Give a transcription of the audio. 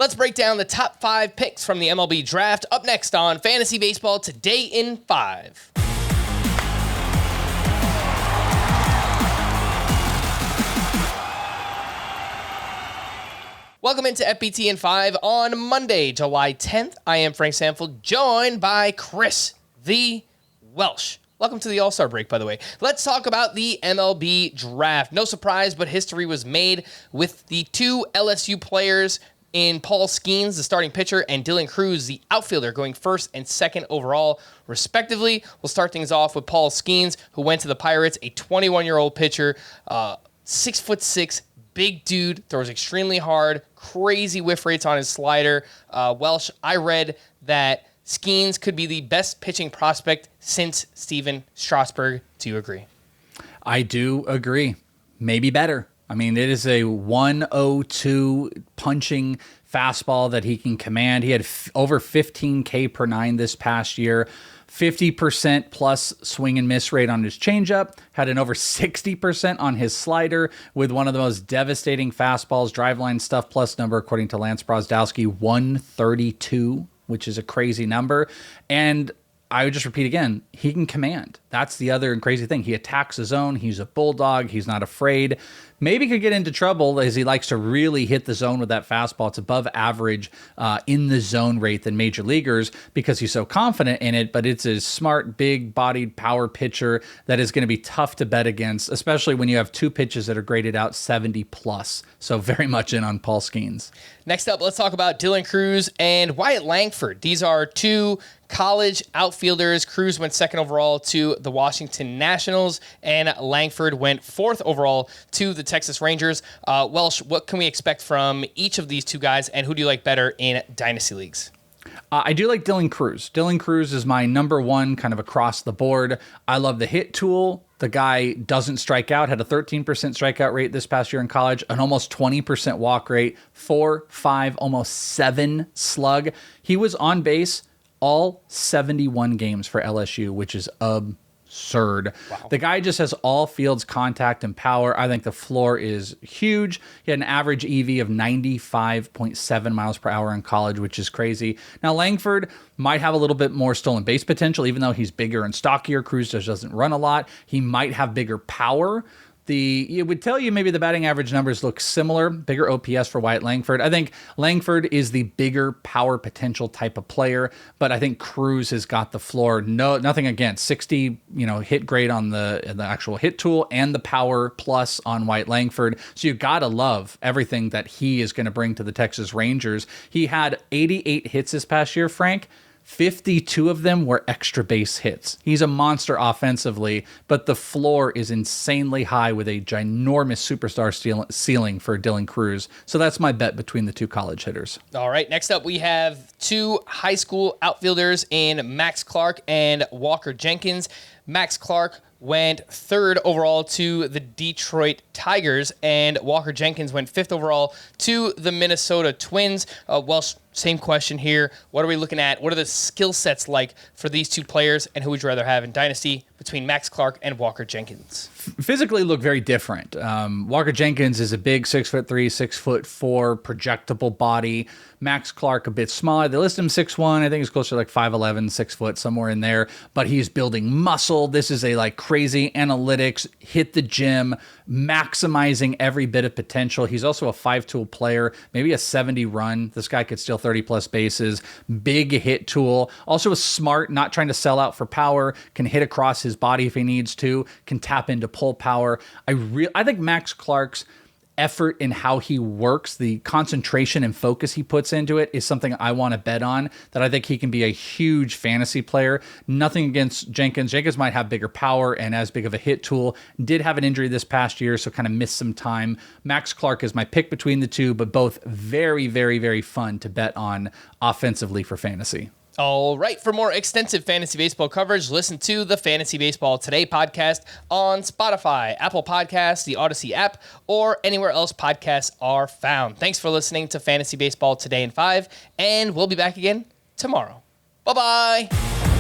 Let's break down the top 5 picks from the MLB draft up next on Fantasy Baseball Today in 5. Welcome into FBT in 5 on Monday, July 10th. I am Frank Samfield, joined by Chris, the Welsh. Welcome to the All-Star break, by the way. Let's talk about the MLB draft. No surprise, but history was made with the 2 LSU players in Paul Skenes, the starting pitcher, and Dylan Cruz, the outfielder, going 1st and 2nd overall, respectively. We'll start things off with Paul Skenes, who went to the Pirates, a 21-year-old pitcher, 6'6", big dude, throws extremely hard, crazy whiff rates on his slider. Welsh, I read that Skenes could be the best pitching prospect since Steven Strasburg. Do you agree? I do agree. Maybe better. I mean, it is a 102 punching fastball that he can command. He had over 15 K per 9 this past year. 50% plus swing and miss rate on his changeup, had an over 60% on his slider with one of the most devastating fastballs, driveline stuff plus number, according to Lance Brozdowski, 132, which is a crazy number. And I would just repeat again, he can command. That's the other crazy thing. He attacks the zone. He's a bulldog. He's not afraid. Maybe could get into trouble as he likes to really hit the zone with that fastball. It's above average in the zone rate than major leaguers because he's so confident in it, but it's a smart, big-bodied power pitcher that is going to be tough to bet against, especially when you have 2 pitches that are graded out 70+. So very much in on Paul Skenes. Next up, let's talk about Dylan Cruz and Wyatt Langford. These are 2 college outfielders. Cruz went 2nd overall to the Washington Nationals, and Langford went 4th overall to the Texas Rangers. Welsh, what can we expect from each of these 2 guys, and who do you like better in dynasty leagues? I do like Dylan Cruz. Dylan Cruz is my number 1 kind of across the board. I love the hit tool. The guy doesn't strike out, had a 13% strikeout rate this past year in college, an almost 20% walk rate, 4, 5, almost 7 slug. He was on base all 71 games for LSU, which is absurd. Wow. The guy just has all fields contact and power. I think the floor is huge. He had an average EV of 95.7 miles per hour in college, which is crazy. Now, Langford might have a little bit more stolen base potential, even though he's bigger and stockier. Cruz just doesn't run a lot. He might have bigger power. It would tell you maybe the batting average numbers look similar, bigger OPS for Wyatt Langford. I think Langford is the bigger power potential type of player, but I think Cruz has got the floor. No, nothing against 60, hit grade on the actual hit tool and the power plus on Wyatt Langford. So you gotta love everything that he is going to bring to the Texas Rangers. He had 88 hits this past year, Frank. 52 of them were extra base hits. He's a monster offensively, but the floor is insanely high with a ginormous superstar ceiling for Dylan Cruz. So that's my bet between the 2 college hitters. All right, next up we have 2 high school outfielders in Max Clark and Walker Jenkins. Max Clark went 3rd overall to the Detroit Tigers, and Walker Jenkins went 5th overall to the Minnesota Twins. Welsh, same question here. What are we looking at? What are the skill sets like for these 2 players, and who would you rather have in Dynasty between Max Clark and Walker Jenkins? Physically look very different. Walker Jenkins is a big 6'3", 6'4", projectable body. Max Clark a bit smaller. They list him 6'1". I think he's closer to like 5'11", 6 foot, somewhere in there. But he's building muscle. This is a crazy analytics, hit the gym, maximizing every bit of potential. He's also a 5-tool player, maybe a 70 run. This guy could steal 30+ bases. Big hit tool. Also a smart, not trying to sell out for power. Can hit across his body if he needs to. Can tap into pull power. I think Max Clark's effort in how he works, the concentration and focus he puts into it is something I want to bet on, that I think he can be a huge fantasy player. Nothing against Jenkins. Jenkins might have bigger power and as big of a hit tool. Did have an injury this past year, so kind of missed some time. Max Clark is my pick between the 2, but both very, very, very fun to bet on offensively for fantasy. All right, for more extensive fantasy baseball coverage, listen to the Fantasy Baseball Today podcast on Spotify, Apple Podcasts, the Audacy app, or anywhere else podcasts are found. Thanks for listening to Fantasy Baseball Today in 5, and we'll be back again tomorrow. Bye-bye.